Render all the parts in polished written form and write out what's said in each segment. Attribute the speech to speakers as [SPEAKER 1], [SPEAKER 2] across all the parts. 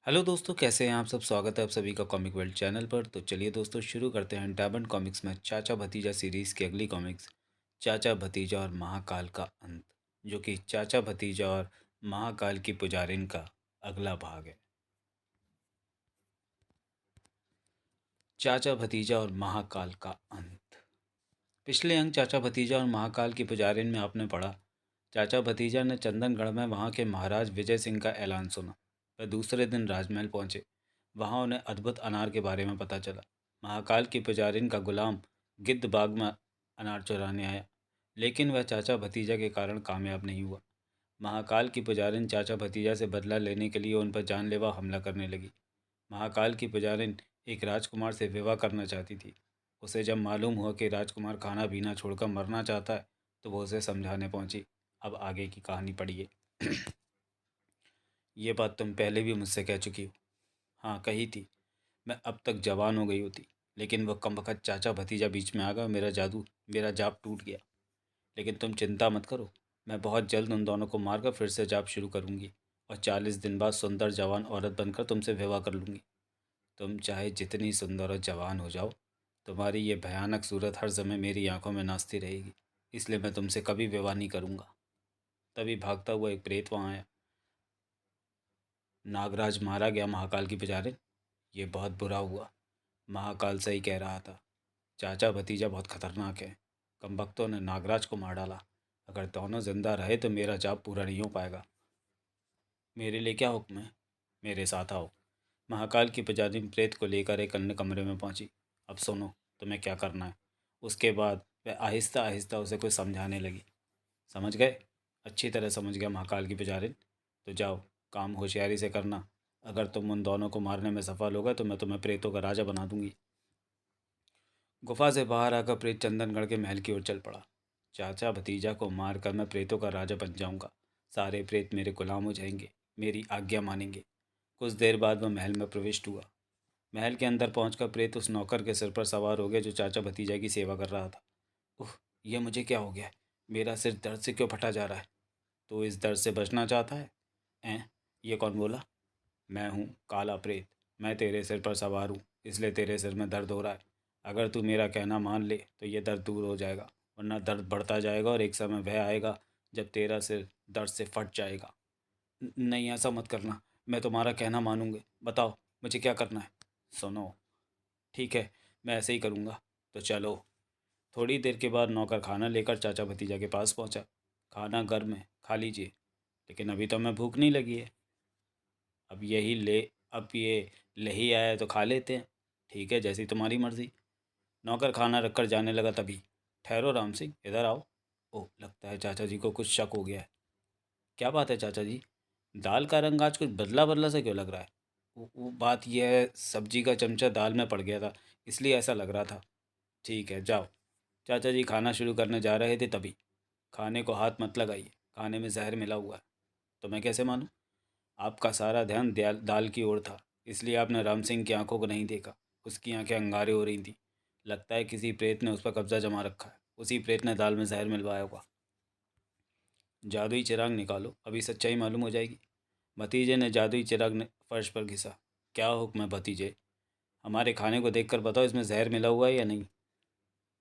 [SPEAKER 1] Hello दोस्तों, कैसे हैं आप सब। स्वागत है आप सभी का कॉमिक वर्ल्ड चैनल पर। तो चलिए दोस्तों, शुरू करते हैं डायमंड कॉमिक्स में चाचा भतीजा सीरीज़ की अगली कॉमिक्स, चाचा भतीजा और महाकाल का अंत, जो कि चाचा भतीजा और महाकाल की पुजारिन का अगला भाग है। चाचा भतीजा और महाकाल का अंत। पिछले अंक चाचा भतीजा और महाकाल की पुजारिन में आपने पढ़ा, चाचा भतीजा ने चंदनगढ़ में वहाँ के महाराज विजय सिंह का ऐलान सुना। वह दूसरे दिन राजमहल पहुँचे। वहाँ उन्हें अद्भुत अनार के बारे में पता चला। महाकाल की पुजारिन का गुलाम गिद्ध बाग में अनार चुराने आया, लेकिन वह चाचा भतीजा के कारण कामयाब नहीं हुआ। महाकाल की पुजारिन चाचा भतीजा से बदला लेने के लिए उन पर जानलेवा हमला करने लगी। महाकाल की पुजारिन एक राजकुमार से विवाह करना चाहती थी। उसे जब मालूम हुआ कि राजकुमार खाना पीना छोड़कर मरना चाहता है, तो वो उसे समझाने पहुंची। अब आगे की कहानी पढ़िए। ये बात तुम पहले भी मुझसे कह चुकी हो। हाँ, कही थी। मैं अब तक जवान हो गई होती, लेकिन वह कमबख्त चाचा भतीजा बीच में आ गया और मेरा जाप टूट गया। लेकिन तुम चिंता मत करो, मैं बहुत जल्द उन दोनों को मारकर फिर से जाप शुरू करूंगी और 40 दिन बाद सुंदर जवान औरत बनकर तुमसे विवाह कर लूंगी। तुम चाहे जितनी सुंदर और जवान हो जाओ, तुम्हारी ये भयानक सूरत हर समय मेरी आंखों में नाचती रहेगी। इसलिए मैं तुमसे कभी विवाह नहीं करूंगा। तभी भागता हुआ एक प्रेत वहां आया। नागराज मारा गया महाकाल की पुजारिन। ये बहुत बुरा हुआ। महाकाल सही कह रहा था। चाचा भतीजा बहुत खतरनाक है। कमबख्तों ने नागराज को मार डाला। अगर दोनों जिंदा रहे तो मेरा जाप पूरा नहीं हो पाएगा। मेरे लिए क्या हुक्म है? मेरे साथ आओ। महाकाल की पुजारी प्रेत को लेकर एक अन्य कमरे में पहुंची। अब सुनो, तुम्हें क्या करना है। उसके बाद वह आहिस्ता आहिस्ता उसे कुछ समझाने लगी। समझ गए? अच्छी तरह समझ गया महाकाल की पुजारिन। तो जाओ, काम होशियारी से करना। अगर तुम उन दोनों को मारने में सफल हो गए तो मैं तुम्हें प्रेतों का राजा बना दूंगी। गुफा से बाहर आकर प्रेत चंदनगढ़ के महल की ओर चल पड़ा। चाचा भतीजा को मार कर मैं प्रेतों का राजा बन जाऊंगा। सारे प्रेत मेरे गुलाम हो जाएंगे, मेरी आज्ञा मानेंगे। कुछ देर बाद वह महल में प्रविष्ट हुआ। महल के अंदर पहुंचकर प्रेत उस नौकर के सिर पर सवार हो गया जो चाचा भतीजा की सेवा कर रहा था। उह, यह मुझे क्या हो गया है? मेरा सिर दर्द से क्यों फटा जा रहा है? तो इस दर्द से बचना चाहता है? ऐं ये कौन बोला? मैं हूँ काला प्रेत। मैं तेरे सिर पर सवार हूँ, इसलिए तेरे सिर में दर्द हो रहा है। अगर तू मेरा कहना मान ले तो ये दर्द दूर हो जाएगा, वरना दर्द बढ़ता जाएगा और एक समय वह आएगा जब तेरा सिर दर्द से फट जाएगा। नहीं, ऐसा मत करना। मैं तुम्हारा कहना मानूंगी। बताओ, मुझे क्या करना है? सुनो, ठीक है, मैं ऐसे ही करूँगा। तो चलो। थोड़ी देर के बाद नौकर खाना लेकर चाचा भतीजा के पास पहुंचा। खाना गर्म है, खा लीजिए। लेकिन अभी तो मैं भूख नहीं लगी है। अब यही ले अब ये ले ही आया है तो खा लेते हैं। ठीक है, जैसी तुम्हारी मर्जी। नौकर खाना रखकर जाने लगा। तभी, ठहरो राम सिंह, इधर आओ। ओह, लगता है चाचा जी को कुछ शक हो गया है। क्या बात है चाचा जी? दाल का रंग आज कुछ बदला बदला सा क्यों लग रहा है? वो बात यह है, सब्जी का चमचा दाल में पड़ गया था, इसलिए ऐसा लग रहा था। ठीक है, जाओ। चाचा जी खाना शुरू करने जा रहे थे तभी। खाने को हाथ मत लगाइए, खाने में जहर मिला हुआ है। तो मैं कैसे मानूं? आपका सारा ध्यान दाल की ओर था, इसलिए आपने राम सिंह की आंखों को नहीं देखा। उसकी आंखें अंगारे हो रही थी। लगता है किसी प्रेत ने उस पर कब्जा जमा रखा है। उसी प्रेत ने दाल में जहर मिलवाया होगा। जादुई चिराग निकालो, अभी सच्चाई मालूम हो जाएगी। भतीजे ने जादुई चिराग फर्श पर घिसा। क्या हुक्म है भतीजे? हमारे खाने को देखकर बताओ, इसमें जहर मिला हुआ है या नहीं।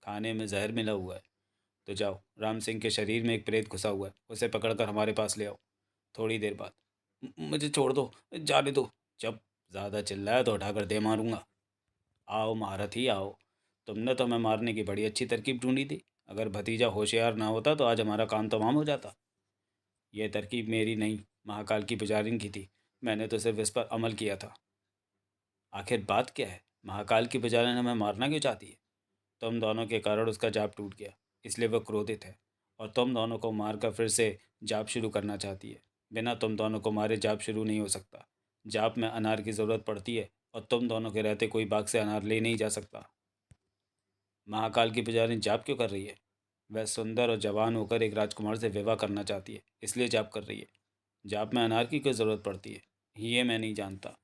[SPEAKER 1] खाने में जहर मिला हुआ है? तो जाओ, राम सिंह के शरीर में एक प्रेत घुसा हुआ है, उसे पकड़कर हमारे पास ले आओ। थोड़ी देर बाद। मुझे छोड़ दो, जाने दो। जब ज़्यादा चिल्लाया तो उठाकर दे मारूंगा। आओ महारथी आओ। तुमने तो हमें मारने की बड़ी अच्छी तरकीब ढूंढी थी। अगर भतीजा होशियार ना होता तो आज हमारा काम तमाम हो जाता। यह तरकीब मेरी नहीं, महाकाल की पुजारिन की थी। मैंने तो सिर्फ इस पर अमल किया था। आखिर बात क्या है? महाकाल की पुजारिन हमें मारना क्यों चाहती है? तुम दोनों के कारण उसका जाप टूट गया, इसलिए वह क्रोधित है और तुम दोनों को मारकर फिर से जाप शुरू करना चाहती है। बिना तुम दोनों को मारे जाप शुरू नहीं हो सकता। जाप में अनार की ज़रूरत पड़ती है और तुम दोनों के रहते कोई बाग से अनार ले नहीं जा सकता। महाकाल की पुजारी जाप क्यों कर रही है? वह सुंदर और जवान होकर एक राजकुमार से विवाह करना चाहती है, इसलिए जाप कर रही है। जाप में अनार की क्यों ज़रूरत पड़ती है, ये मैं नहीं जानता।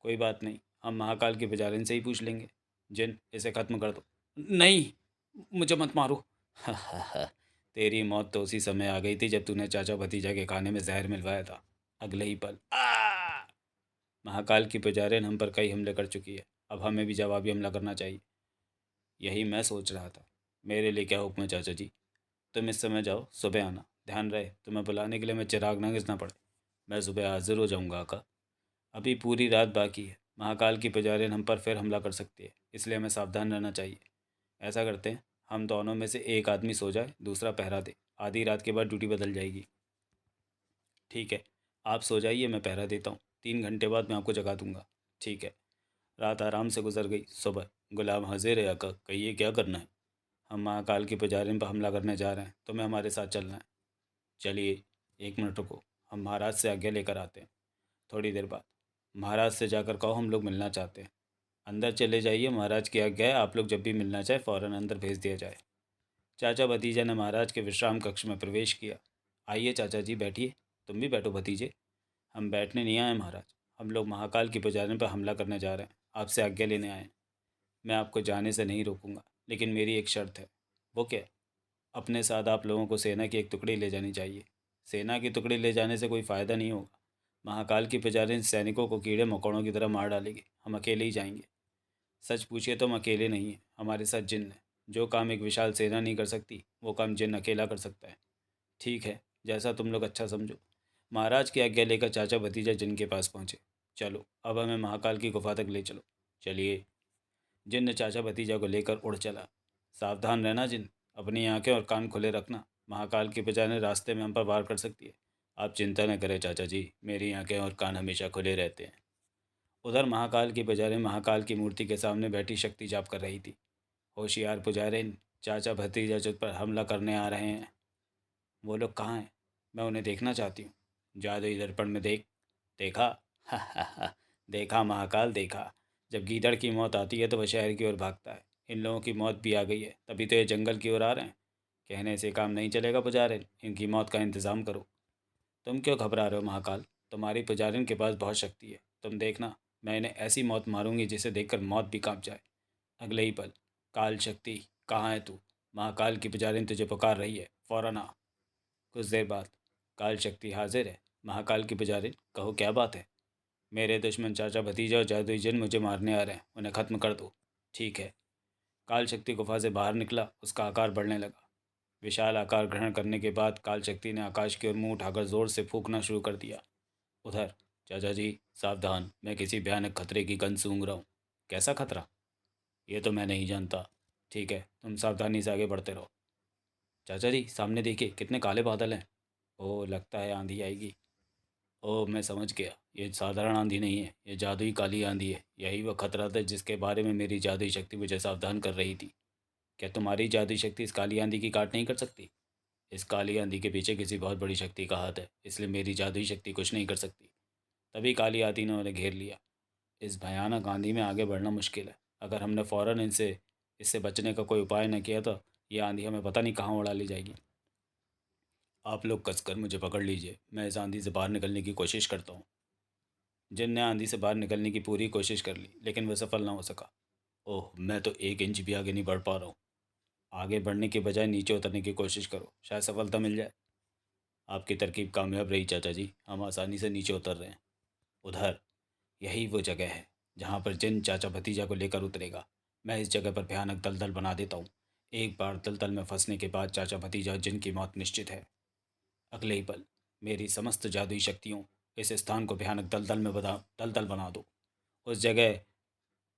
[SPEAKER 1] कोई बात नहीं, हम महाकाल की पुजारिन से ही पूछ लेंगे। जिन, इसे खत्म कर दो। नहीं, मुझे मत मारो। तेरी मौत तो उसी समय आ गई थी जब तूने चाचा भतीजा के खाने में जहर मिलवाया था। अगले ही पल महाकाल की पुजारिन हम पर कई हमले कर चुकी है, अब हमें भी जवाबी हमला करना चाहिए। यही मैं सोच रहा था। मेरे लिए क्या हुक्म है चाचा जी? तुम इस समय जाओ, सुबह आना। ध्यान रहे तुम्हें बुलाने के लिए मैं चिराग ना घिसना पड़े। मैं सुबह हाजिर हो जाऊंगा आका। अभी पूरी रात बाकी है। महाकाल की पुजारिन हम पर फिर हमला कर सकती है, इसलिए हमें सावधान रहना चाहिए। ऐसा करते हैं, हम दोनों में से एक आदमी सो जाए, दूसरा पहरा दे। आधी रात के बाद ड्यूटी बदल जाएगी। ठीक है, आप सो जाइए, मैं पहरा देता हूँ। 3 घंटे बाद मैं आपको जगा दूंगा। ठीक है। रात आराम से गुजर गई। सुबह, गुलाम हाजिर है आका, कहिए क्या करना है? हम महाकाल की पुजारिन पर हमला करने जा रहे हैं, तुम्हें हमारे साथ चलना है। चलिए, 1 मिनट रुको, हम महाराज से आज्ञा लेकर आते हैं। थोड़ी देर बाद, महाराज से जाकर कहो हम लोग मिलना चाहते हैं। अंदर चले जाइए, महाराज की आज्ञा है, आप लोग जब भी मिलना चाहे फ़ौरन अंदर भेज दिया जाए। चाचा भतीजा ने महाराज के विश्राम कक्ष में प्रवेश किया। आइए चाचा जी, बैठिए। तुम भी बैठो भतीजे। हम बैठने नहीं आए महाराज, हम लोग महाकाल की पुजारिन पर हमला करने जा रहे हैं, आपसे आज्ञा लेने आए हैं। मैं आपको जाने से नहीं रोकूंगा, लेकिन मेरी एक शर्त है। वो क्या? अपने साथ आप लोगों को सेना की एक टुकड़ी ले जानी चाहिए। सेना की टुकड़ी ले जाने से कोई फ़ायदा नहीं होगा। महाकाल की पुजारिन सैनिकों को कीड़े मकोड़ों की तरह मार डालेगी, हम अकेले ही जाएंगे। सच पूछिए तो हम अकेले नहीं हैं, हमारे साथ जिन्न है। जो काम एक विशाल सेना नहीं कर सकती, वो काम जिन्न अकेला कर सकता है। ठीक है, जैसा तुम लोग अच्छा समझो। महाराज की आज्ञा लेकर चाचा भतीजा जिन्न के पास पहुँचे। चलो, अब हमें महाकाल की गुफा तक ले चलो। चलिए। जिन्न चाचा भतीजा को लेकर उड़ चला। सावधान रहना जिन्न, अपनी आंखें और कान खुले रखना। महाकाल की बजाय रास्ते में हम पर वार कर सकती है। आप चिंता न करें चाचा जी, मेरी आंखें और कान हमेशा खुले रहते हैं। उधर महाकाल की पुजारी महाकाल की मूर्ति के सामने बैठी शक्ति जाप कर रही थी। होशियार पुजारिन, चाचा भतीजा तुझ पर हमला करने आ रहे हैं। वो लोग कहाँ हैं? मैं उन्हें देखना चाहती हूँ। जादुई दर्पण में देख। देखा? हा हा हा। देखा महाकाल, देखा। जब गीदड़ की मौत आती है तो वह शहर की ओर भागता है। इन लोगों की मौत भी आ गई है, तभी तो ये जंगल की ओर आ रहे हैं। कहने से काम नहीं चलेगा पुजारिन, इनकी मौत का इंतज़ाम करो। तुम क्यों घबरा रहे हो महाकाल? तुम्हारी पुजारिन के पास बहुत शक्ति है, तुम देखना। मैं इन्हें ऐसी मौत मारूंगी जिसे देखकर मौत भी कांप जाए। अगले ही पल, काल शक्ति, कहाँ है तू? महाकाल की पुजारिन तुझे पुकार रही है, फौरन आ। कुछ देर बाद, काल शक्ति हाजिर है। महाकाल की पुजारिन, कहो क्या बात है? मेरे दुश्मन चाचा भतीजा और जादुई जिन मुझे मारने आ रहे हैं, उन्हें खत्म कर दो। ठीक है। काल शक्ति गुफा से बाहर निकला, उसका आकार बढ़ने लगा। विशाल आकार ग्रहण करने के बाद काल शक्ति ने आकाश की ओर मुंह उठाकर जोर से फूंकना शुरू कर दिया। उधर, चाचा जी सावधान, मैं किसी भयानक खतरे की गंध सूंघ रहा हूँ। कैसा खतरा? ये तो मैं नहीं जानता। ठीक है, तुम सावधानी से आगे बढ़ते रहो। चाचा जी सामने देखिए, कितने काले बादल हैं। ओह, लगता है आंधी आएगी। ओह, मैं समझ गया, ये साधारण आंधी नहीं है, ये जादुई काली आंधी है। यही वह खतरा था जिसके बारे में मेरी जादुई शक्ति मुझे सावधान कर रही थी। क्या तुम्हारी जादुई शक्ति इस काली आंधी की काट नहीं कर सकती? इस काली आंधी के पीछे किसी बहुत बड़ी शक्ति का हाथ है, इसलिए मेरी जादुई शक्ति कुछ नहीं कर सकती। तभी काली आंधी ने उन्हें घेर लिया। इस भयानक आंधी में आगे बढ़ना मुश्किल है। अगर हमने फौरन इनसे इससे बचने का कोई उपाय न किया तो ये आंधी हमें पता नहीं कहाँ उड़ा ले जाएगी। आप लोग कसकर मुझे पकड़ लीजिए, मैं इस आंधी से बाहर निकलने की कोशिश करता हूँ। जिन ने आंधी से बाहर निकलने की पूरी कोशिश कर ली, लेकिन वह सफल ना हो सका। ओह, मैं तो 1 इंच भी आगे नहीं बढ़ पा रहा हूँ। आगे बढ़ने के बजाय नीचे उतरने की कोशिश करो, शायद सफलता मिल जाए। आपकी तरकीब कामयाब रही चाचा जी, हम आसानी से नीचे उतर रहे हैं। उधर, यही वो जगह है जहाँ पर जिन चाचा भतीजा को लेकर उतरेगा। मैं इस जगह पर भयानक दलदल बना देता हूँ। एक बार दलदल में फंसने के बाद चाचा भतीजा और जिन की मौत निश्चित है। अगले ही पल, मेरी समस्त जादुई शक्तियों इस स्थान को भयानक दलदल बना दो। उस जगह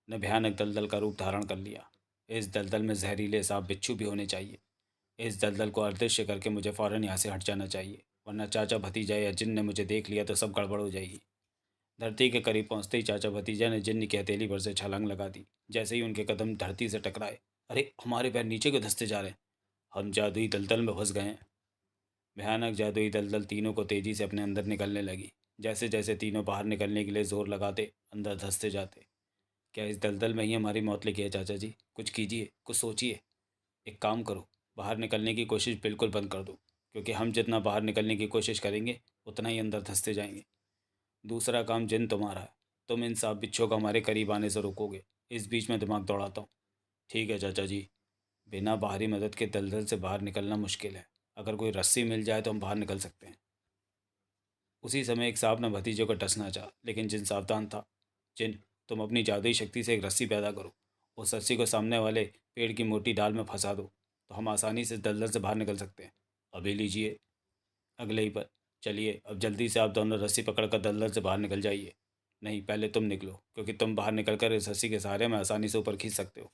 [SPEAKER 1] ने भयानक दलदल का रूप धारण कर लिया। इस दलदल में जहरीले सांप बिच्छू भी होने चाहिए। इस दलदल को अदृश्य करके मुझे फ़ौरन यहाँ से हट जाना चाहिए, वरना चाचा भतीजा या जिन ने मुझे देख लिया तो सब गड़बड़ हो जाएगी। धरती के करीब पहुंचते ही चाचा भतीजा ने जिन्न की हथेली पर से छलांग लगा दी। जैसे ही उनके कदम धरती से टकराए, अरे हमारे पैर नीचे क्यों धंसते जा रहे हैं? हम जादुई दलदल में फंस गए हैं। भयानक जादुई दलदल तीनों को तेजी से अपने अंदर निकलने लगी। जैसे जैसे तीनों बाहर निकलने के लिए जोर लगाते, अंदर धंसते जाते। क्या इस दलदल में ही हमारी मौत लिखी है चाचा जी? कुछ कीजिए, कुछ सोचिए। एक काम करो, बाहर निकलने की कोशिश बिल्कुल बंद कर दो, क्योंकि हम जितना बाहर निकलने की कोशिश करेंगे उतना ही अंदर धंसते जाएंगे। दूसरा काम जिन तुम्हारा है, तुम इन सांप बिच्छू को हमारे करीब आने से रोकोगे। इस बीच में दिमाग दौड़ाता हूँ। ठीक है चाचा जी। बिना बाहरी मदद के दलदल से बाहर निकलना मुश्किल है। अगर कोई रस्सी मिल जाए तो हम बाहर निकल सकते हैं। उसी समय एक सांप ने भतीजे को डसना चाहा, लेकिन जिन सावधान था। जिन, तुम अपनी जादुई शक्ति से एक रस्सी पैदा करो। उस रस्सी को सामने वाले पेड़ की मोटी डाल में फंसा दो, तो हम आसानी से दलदल से बाहर निकल सकते हैं। अभी लीजिए। अगले ही पल। चलिए अब जल्दी से आप दोनों रस्सी पकड़कर दलदल से बाहर निकल जाइए। नहीं, पहले तुम निकलो, क्योंकि तुम बाहर निकलकर इस रस्सी के सहारे में आसानी से ऊपर खींच सकते हो।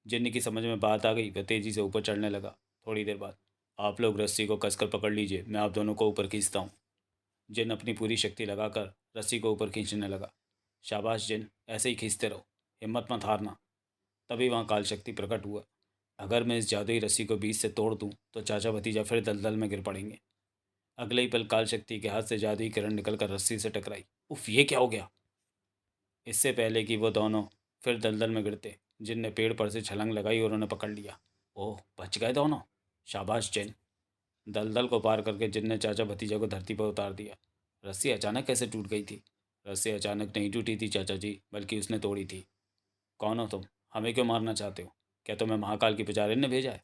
[SPEAKER 1] जिन्नी की समझ में बात आ गई, वह तेजी से ऊपर चढ़ने लगा। थोड़ी देर बाद, आप लोग रस्सी को कसकर पकड़ लीजिए, मैं आप दोनों को ऊपर खींचता हूँ। जिन अपनी पूरी शक्ति लगाकर रस्सी को ऊपर खींचने लगा। शाबाश जिन, ऐसे ही खींचते रहो, हिम्मत मत हारना। तभी वहाँ काल शक्ति प्रकट हुआ। अगर मैं इस जादुई रस्सी को बीच से तोड़ दूं, तो चाचा भतीजा फिर दलदल में गिर पड़ेंगे। अगले ही पल काल शक्ति के हाथ से जादुई किरण निकलकर रस्सी से टकराई। उफ, ये क्या हो गया। इससे पहले कि वो दोनों फिर दलदल में गिरते, जिन ने पेड़ पर से छलांग लगाई और उन्हें पकड़ लिया। ओह, बच गए दोनों। शाबाश जिन। दलदल को पार करके जिन ने चाचा भतीजा को धरती पर उतार दिया। रस्सी अचानक कैसे टूट गई थी। रस्सी अचानक नहीं टूटी थी चाचा जी, बल्कि उसने तोड़ी थी। कौन हो तुम, हमें क्यों मारना चाहते हो। क्या तुम्हें महाकाल की पुजारी ने भेजा है।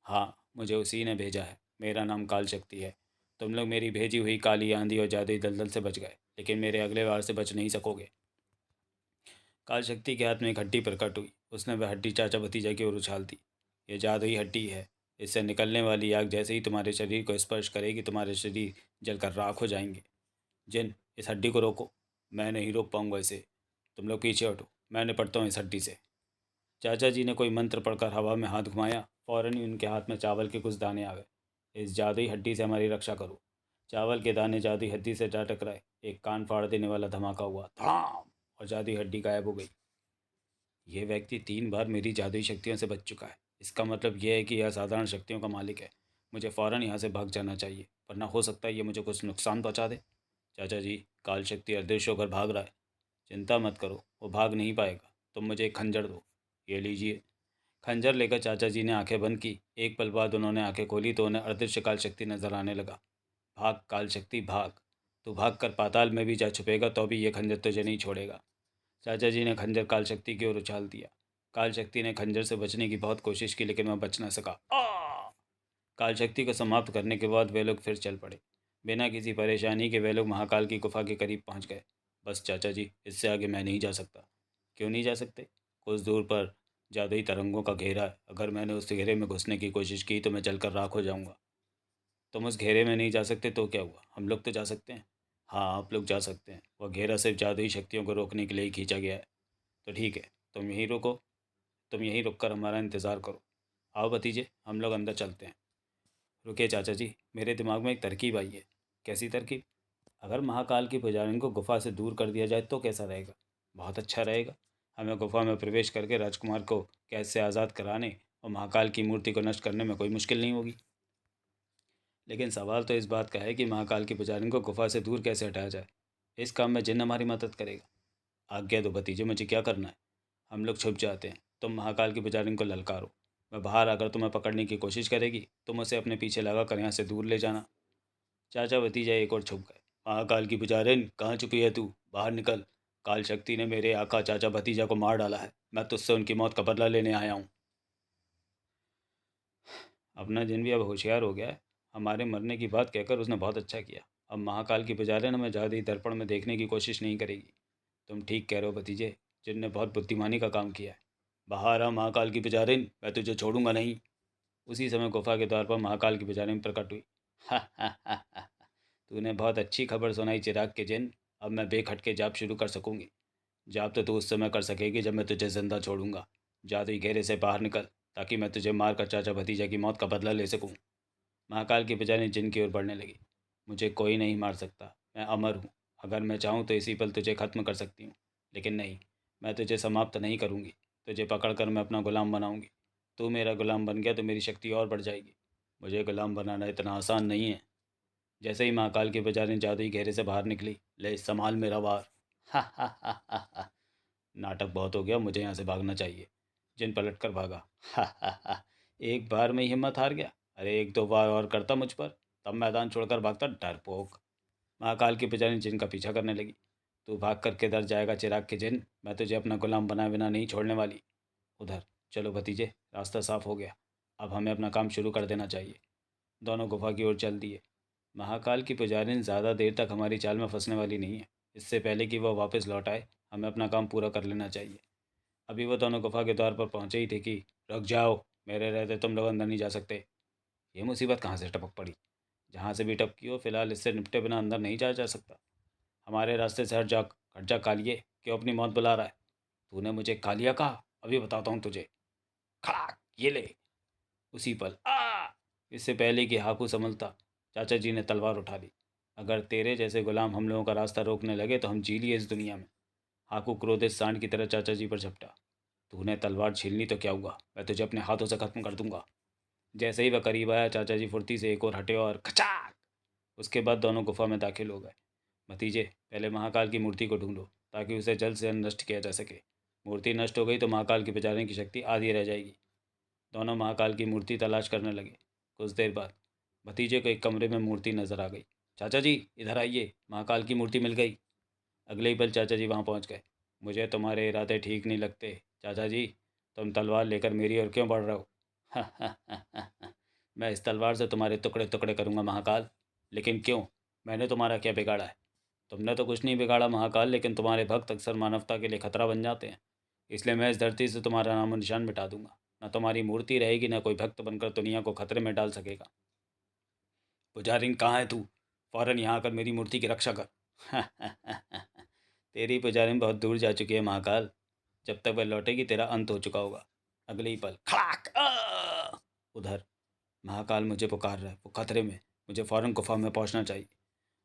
[SPEAKER 1] हाँ, मुझे उसी ने भेजा है। मेरा नाम काल शक्ति है। तुम लोग मेरी भेजी हुई काली आंधी और जादुई दलदल से बच गए, लेकिन मेरे अगले वार से बच नहीं सकोगे। काल शक्ति के हाथ में एक हड्डी प्रकट हुई। उसने वह हड्डी चाचा भतीजा की ओर उछाल दी। ये जादुई हड्डी है। इससे निकलने वाली आग जैसे ही तुम्हारे शरीर को स्पर्श करेगी, तुम्हारे शरीर जलकर राख हो जाएंगे। जिन, इस हड्डी को रोको। मैं नहीं रोक पाऊंगा इसे। तुम लोग पीछे हटो, मैं निपटता हूँ इस हड्डी से। चाचा जी ने कोई मंत्र पढ़कर हवा में हाथ घुमाया। फौरन ही उनके हाथ में चावल के कुछ दाने आ गए। इस जादुई हड्डी से हमारी रक्षा करो। चावल के दाने जादुई हड्डी से जा टकराए। एक कान फाड़ देने वाला धमाका हुआ, धड़ाम, और जादुई हड्डी गायब हो गई। ये व्यक्ति 3 बार मेरी जादुई शक्तियों से बच चुका है। इसका मतलब यह है कि यह असाधारण शक्तियों का मालिक है। मुझे फ़ौरन यहाँ से भाग जाना चाहिए, वरना हो सकता है ये मुझे कुछ नुकसान पहुँचा दे। चाचा जी, काल शक्ति अदृश्य होकर भाग रहा है। चिंता मत करो, वो भाग नहीं पाएगा। तुम मुझे एक खंजर दो। ये लीजिए। खंजर लेकर चाचा जी ने आंखें बंद की। एक पल बाद उन्होंने आंखें खोली तो उन्हें अदृश्य काल शक्ति नजर आने लगा। भाग काल शक्ति भाग। तू भाग कर पाताल में भी जा छुपेगा तो भी ये खंजर तुझे नहीं छोड़ेगा। चाचा जी ने खंजर काल शक्ति की ओर उछाल दिया। काल शक्ति ने खंजर से बचने की बहुत कोशिश की, लेकिन वह बच न सका। काल शक्ति को समाप्त करने के बाद वे लोग फिर चल पड़े। बिना किसी परेशानी के वे लोग महाकाल की गुफा के करीब पहुंच गए। बस चाचा जी, इससे आगे मैं नहीं जा सकता। क्यों नहीं जा सकते। कुछ दूर पर जादुई तरंगों का घेरा है। अगर मैंने उस घेरे में घुसने की कोशिश की तो मैं जलकर राख हो जाऊंगा। तुम उस घेरे में नहीं जा सकते तो क्या हुआ, हम लोग तो जा सकते हैं। हाँ, आप लोग जा सकते हैं। वह घेरा सिर्फ जादुई शक्तियों को रोकने के लिए ही खींचा गया है। तो ठीक है, तुम यहीं रुको। तुम यहीं रुक कर हमारा इंतज़ार करो। आओ भतीजे, हम लोग अंदर चलते हैं। रुकिए चाचा जी, मेरे दिमाग में एक तरकीब आई है। कैसी तरकीब। अगर महाकाल की पुजारिन को गुफा से दूर कर दिया जाए तो कैसा रहेगा। बहुत अच्छा रहेगा। हमें गुफा में प्रवेश करके राजकुमार को कैद से आज़ाद कराने और महाकाल की मूर्ति को नष्ट करने में कोई मुश्किल नहीं होगी। लेकिन सवाल तो इस बात का है कि महाकाल की पुजारिन को गुफा से दूर कैसे हटाया जाए। इस काम में जिन हमारी मदद करेगा। आज्ञा दो भतीजे, मुझे क्या करना है। हम लोग छुप जाते हैं, तुम महाकाल की पुजारिन को ललकारो। मैं बाहर आकर तुम्हें पकड़ने की कोशिश करेगी, तुम उसे अपने पीछे लगा कर यहाँ से दूर ले जाना। चाचा भतीजा एक और छुप गए। महाकाल की पुजारिन, कहाँ छुपी है तू, बाहर निकल। काल शक्ति ने मेरे आका चाचा भतीजा को मार डाला है। मैं तुझसे उनकी मौत का बदला लेने आया हूँ। अपना जिन भी अब होशियार हो गया है। हमारे मरने की बात कहकर उसने बहुत अच्छा किया। अब महाकाल की पुजारिन हमें जादुई दर्पण में देखने की कोशिश नहीं करेगी। तुम ठीक कह रहे हो भतीजे, जिन ने बहुत बुद्धिमानी का काम किया है। बाहर आ महाकाल की पुजारिन, मैं तुझे छोड़ूंगा नहीं। उसी समय गुफा के द्वार पर महाकाल की पुजारिन प्रकट हुई। हा हा हा हा। तूने बहुत अच्छी खबर सुनाई चिराग के जिन। अब मैं बेखटके जाप शुरू कर सकूंगी। जाप तो तू उस समय कर सकेगी जब मैं तुझे जिंदा छोड़ूंगा। जादुई घेरे से बाहर निकल, ताकि मैं तुझे मार कर चाचा भतीजा की मौत का बदला ले सकूं। महाकाल की पुजारिन जिन की ओर बढ़ने लगी। मुझे कोई नहीं मार सकता, मैं अमर हूँ। अगर मैं चाहूँ तो इसी पल तुझे खत्म कर सकती हूँ। लेकिन नहीं, मैं तुझे समाप्त नहीं करूँगी। तुझे पकड़कर मैं अपना गुलाम बनाऊँगी। तू मेरा गुलाम बन गया तो मेरी शक्ति और बढ़ जाएगी। मुझे गुलाम बनाना इतना आसान नहीं है। जैसे ही महाकाल की पुजारिन जादुई घेरे से बाहर निकली, ले संभाल मेरा वार। हा हा हा हा हा। नाटक बहुत हो गया, मुझे यहाँ से भागना चाहिए। जिन पलट कर भागा। हा हा हा। एक बार में ही हिम्मत हार गया। अरे एक दो बार और करता मुझ पर, तब मैदान छोड़कर भागता डरपोक। महाकाल की पुजारी जिन का पीछा करने लगी। तू भाग कर किधर जाएगा चिराग के जिन, मैं तुझे अपना गुलाम बनाए बिना नहीं छोड़ने वाली। उधर। चलो भतीजे, रास्ता साफ हो गया। अब हमें अपना काम शुरू कर देना चाहिए। दोनों गुफा की ओर चल दिए। महाकाल की पुजारिन ज़्यादा देर तक हमारी चाल में फंसने वाली नहीं है। इससे पहले कि वह वापस लौट आए, हमें अपना काम पूरा कर लेना चाहिए। अभी वो दोनों गुफा के द्वार पर पहुंचे ही थे कि रुक जाओ, मेरे रहते तुम लोग अंदर नहीं जा सकते। ये मुसीबत कहाँ से टपक पड़ी? जहाँ से भी टपकी हो, फिलहाल इससे निपटे बिना अंदर नहीं जाया जा सकता। हमारे रास्ते से हट जा कालिए, क्यों अपनी मौत बुला रहा है? तूने मुझे कालिया कहा? अभी बताता हूँ तुझे। खड़ाक, ये ले। उसी पल इससे पहले कि हाकू संभलता, चाचा जी ने तलवार उठा ली। अगर तेरे जैसे गुलाम हम लोगों का रास्ता रोकने लगे तो हम जी लिए इस दुनिया में। हाकू क्रोधित सांड की तरह चाचा जी पर झपटा। तूने तलवार छीन तो क्या हुआ, मैं तुझे अपने हाथों से खत्म कर दूंगा। जैसे ही वह करीब आया, चाचा जी फुर्ती से एक और हटे और खचाक। उसके बाद दोनों गुफा में दाखिल हो गए। भतीजे, पहले महाकाल की मूर्ति को ढूंढो ताकि उसे जल्द से जल्द नष्ट किया जा सके। मूर्ति नष्ट हो गई तो महाकाल की बचाने की शक्ति आधी रह जाएगी। दोनों महाकाल की मूर्ति तलाश करने लगे। कुछ देर बाद भतीजे को एक कमरे में मूर्ति नजर आ गई। चाचा जी, इधर आइए, महाकाल की मूर्ति मिल गई। अगले ही पल चाचा जी वहाँ पहुँच गए। मुझे तुम्हारे इरादे ठीक नहीं लगते चाचा जी। तुम तलवार लेकर मेरी ओर क्यों बढ़ रहे हो? मैं इस तलवार से तुम्हारे टुकड़े टुकड़े करूँगा महाकाल। लेकिन क्यों? मैंने तुम्हारा क्या बिगाड़ा है? तुमने तो कुछ नहीं बिगाड़ा महाकाल, लेकिन तुम्हारे भक्त अक्सर मानवता के लिए खतरा बन जाते हैं। इसलिए मैं इस धरती से तुम्हारा नामो निशान मिटा दूंगा। न तुम्हारी मूर्ति रहेगी, न कोई भक्त बनकर दुनिया को खतरे में डाल सकेगा। पुजारिन, कहाँ है तू? फौरन यहाँ आकर मेरी मूर्ति की रक्षा कर। तेरी पुजारिन बहुत दूर जा चुकी है महाकाल। जब तक वह लौटेगी तेरा अंत हो चुका होगा। अगले ही पल खड़ाक। उधर महाकाल मुझे पुकार रहा है, वो खतरे में। मुझे फौरन गुफा में पहुंचना चाहिए।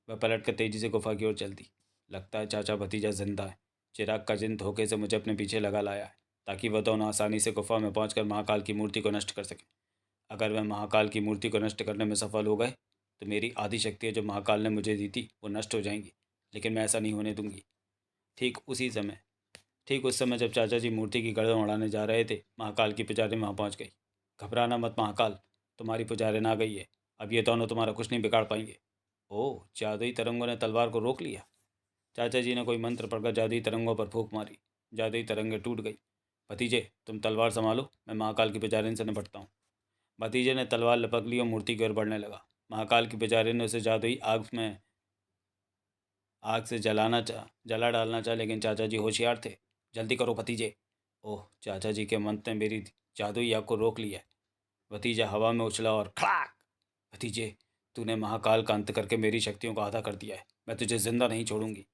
[SPEAKER 1] वह पलट कर तेजी से गुफा की ओर चल दी। लगता है चाचा भतीजा जिंदा है। चिराग का जिन धोखे से मुझे अपने पीछे लगा लाया है, ताकि वह दोनों आसानी से गुफा में पहुंचकर महाकाल की मूर्ति को नष्ट कर सके। अगर वह महाकाल की मूर्ति को नष्ट करने में सफल हो गए तो मेरी आधी शक्तियाँ जो महाकाल ने मुझे दी थी वो नष्ट हो जाएंगी। लेकिन मैं ऐसा नहीं होने दूंगी। ठीक उस समय जब चाचा जी मूर्ति की गर्दन उड़ाने जा रहे थे, महाकाल की पुजारिन वहाँ पहुँच गई। घबराना मत महाकाल, तुम्हारी पुजारिन आ गई है। अब ये दोनों तुम्हारा कुछ नहीं बिगाड़ पाएंगे। ओह, जादुई तरंगों ने तलवार को रोक लिया। चाचा जी ने कोई मंत्र पढ़कर जादुई तरंगों पर फूंक मारी। जादुई तरंगें टूट गई। भतीजे, तुम तलवार संभालो, मैं महाकाल की पुजारिन से निपटता हूँ। भतीजे ने तलवार लपक ली और मूर्ति की ओर बढ़ने लगा। महाकाल की पुजारिन ने उसे जादुई आग से जला डालना चाहा, लेकिन चाचा जी होशियार थे। जल्दी करो भतीजे। ओह, चाचा जी के मंत्र ने मेरी जादुई आग को रोक लिया है। भतीजा हवा में उछला और खड़ाक। भतीजे, तूने महाकाल का अंत करके मेरी शक्तियों को आधा कर दिया है। मैं तुझे जिंदा नहीं छोड़ूंगी।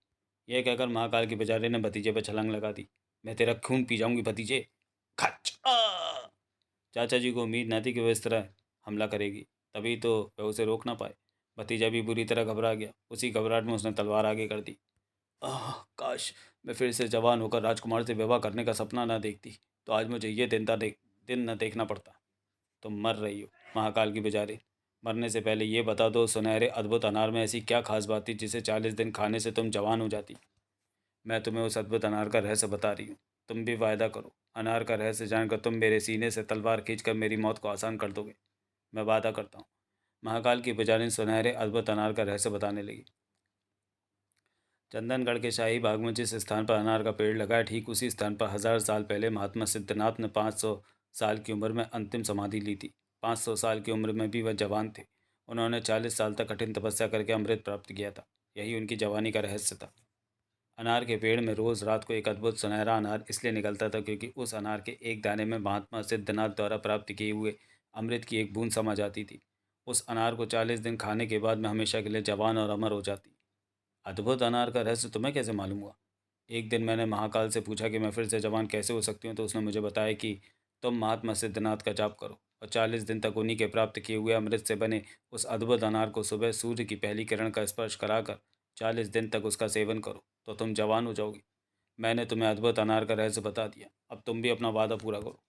[SPEAKER 1] यह कहकर महाकाल की पुजारी ने भतीजे पर छलांग लगा दी। मैं तेरा खून पी जाऊंगी भतीजे। खच। चाचा जी को उम्मीद न थी कि वह इस तरह हमला करेगी, तभी तो वह उसे रोक ना पाए। भतीजा भी बुरी तरह घबरा गया। उसी घबराहट में उसने तलवार आगे कर दी। काश मैं फिर से जवान होकर राजकुमार से विवाह करने का सपना ना देखती, तो आज मुझे ये दिन न देखना पड़ता। तुम मर रही हो महाकाल की पुजारी। मरने से पहले ये बता दो, सुनहरे अद्भुत अनार में ऐसी क्या खास बात थी जिसे 40 दिन खाने से तुम जवान हो जाती? मैं तुम्हें उस अद्भुत अनार का रहस्य बता रही हूँ। तुम भी वायदा करो, अनार का रहस्य जानकर तुम मेरे सीने से तलवार खींचकर मेरी मौत को आसान कर दोगे। मैं वादा करता हूँ। महाकाल की पुजारी सुनहरे अद्भुत अनार का रहस्य बताने लगी। चंदनगढ़ के शाही बाग में जिस स्थान पर अनार का पेड़ लगा है, ठीक उसी स्थान पर 1000 साल पहले महात्मा सिद्धनाथ ने 500 साल की उम्र में अंतिम समाधि ली थी। 500 साल की उम्र में भी वह जवान थे। उन्होंने 40 साल तक कठिन तपस्या करके अमृत प्राप्त किया था। यही उनकी जवानी का रहस्य था। अनार के पेड़ में रोज रात को एक अद्भुत सुनहरा अनार इसलिए निकलता था क्योंकि उस अनार के एक दाने में महात्मा सिद्धनाथ द्वारा प्राप्त किए हुए अमृत की एक बूंद समा जाती थी। उस अनार को 40 दिन खाने के बाद मैं हमेशा के लिए जवान और अमर हो जाती। अद्भुत अनार का रहस्य तुम्हें कैसे मालूम हुआ? एक दिन मैंने महाकाल से पूछा कि मैं फिर से जवान कैसे हो सकती हूँ, तो उसने मुझे बताया कि तुम महात्मा सिद्धनाथ का जाप करो और 40 दिन तक उन्हीं के प्राप्त किए हुए अमृत से बने उस अद्भुत अनार को सुबह सूर्य की पहली किरण का स्पर्श कराकर 40 दिन तक उसका सेवन करो, तो तुम जवान हो जाओगी। मैंने तुम्हें अद्भुत अनार का रहस्य बता दिया, अब तुम भी अपना वादा पूरा करो।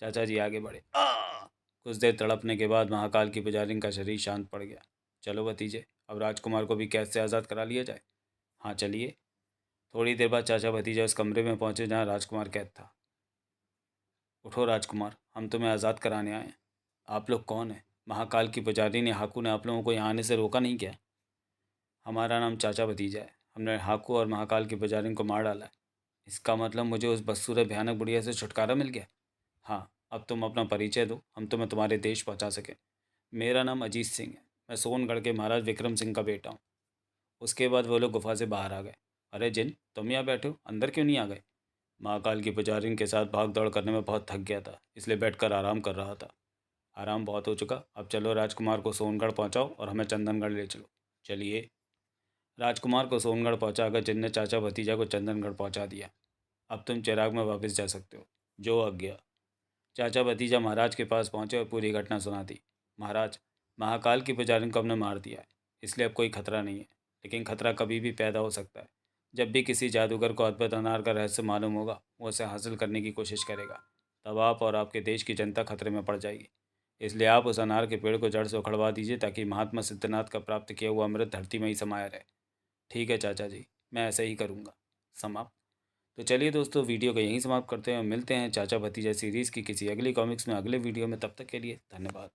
[SPEAKER 1] चाचा जी आगे बढ़े। कुछ देर तड़पने के बाद महाकाल की पुजारिन का शरीर शांत पड़ गया। चलो भतीजे, अब राजकुमार को भी कैद से आज़ाद करा लिया जाए। हाँ चलिए। थोड़ी देर बाद चाचा भतीजा उस कमरे में पहुंचे जहाँ राजकुमार कैद था। उठो राजकुमार, हम तुम्हें आज़ाद कराने आए हैं। आप लोग कौन हैं? महाकाल की पुजारी ने हाकू ने आप लोगों को यहाँ आने से रोका नहीं क्या? हमारा नाम चाचा भतीजा है। हमने हाकू और महाकाल की पुजारी को मार डाला है। इसका मतलब मुझे उस बदसूरत भयानक बुढ़िया से छुटकारा मिल गया। हाँ, अब तुम अपना परिचय दो, हम तुम्हें तुम्हारे देश पहुँचा सकें। मेरा नाम अजीत सिंह है। मैं सोनगढ़ के महाराज विक्रम सिंह का बेटा हूँ। उसके बाद वो लोग गुफा से बाहर आ गए। अरे जिन, तुम यहाँ बैठे हो, अंदर क्यों नहीं आ गए? महाकाल की पुजारिन के साथ भाग दौड़ करने में बहुत थक गया था, इसलिए बैठकर आराम कर रहा था। आराम बहुत हो चुका, अब चलो राजकुमार को सोनगढ़ पहुंचाओ और हमें चंदनगढ़ ले चलो। चलिए। राजकुमार को सोनगढ़ पहुंचाकर जिन ने चाचा भतीजा को चंदनगढ़ पहुंचा दिया। अब तुम चिराग में वापस जा सकते हो। जो आज्ञा। चाचा भतीजा महाराज के पास पहुंचे और पूरी घटना सुना दी। महाराज, महाकाल की पुजारिन को हमने मार दिया है, इसलिए अब कोई खतरा नहीं है। लेकिन खतरा कभी भी पैदा हो सकता है। जब भी किसी जादूगर को अद्भुत अनार का रहस्य मालूम होगा, वो उसे हासिल करने की कोशिश करेगा। तब आप और आपके देश की जनता खतरे में पड़ जाएगी। इसलिए आप उस अनार के पेड़ को जड़ से उखड़वा दीजिए, ताकि महात्मा सिद्धनाथ का प्राप्त किया हुआ अमृत धरती में ही समाया रहे। ठीक है चाचा जी, मैं ऐसे ही करूँगा। समाप्त। तो चलिए दोस्तों, वीडियो को यहीं समाप्त करते हैं और मिलते हैं चाचा भतीजा सीरीज़ की किसी अगली कॉमिक्स में अगले वीडियो में। तब तक के लिए धन्यवाद।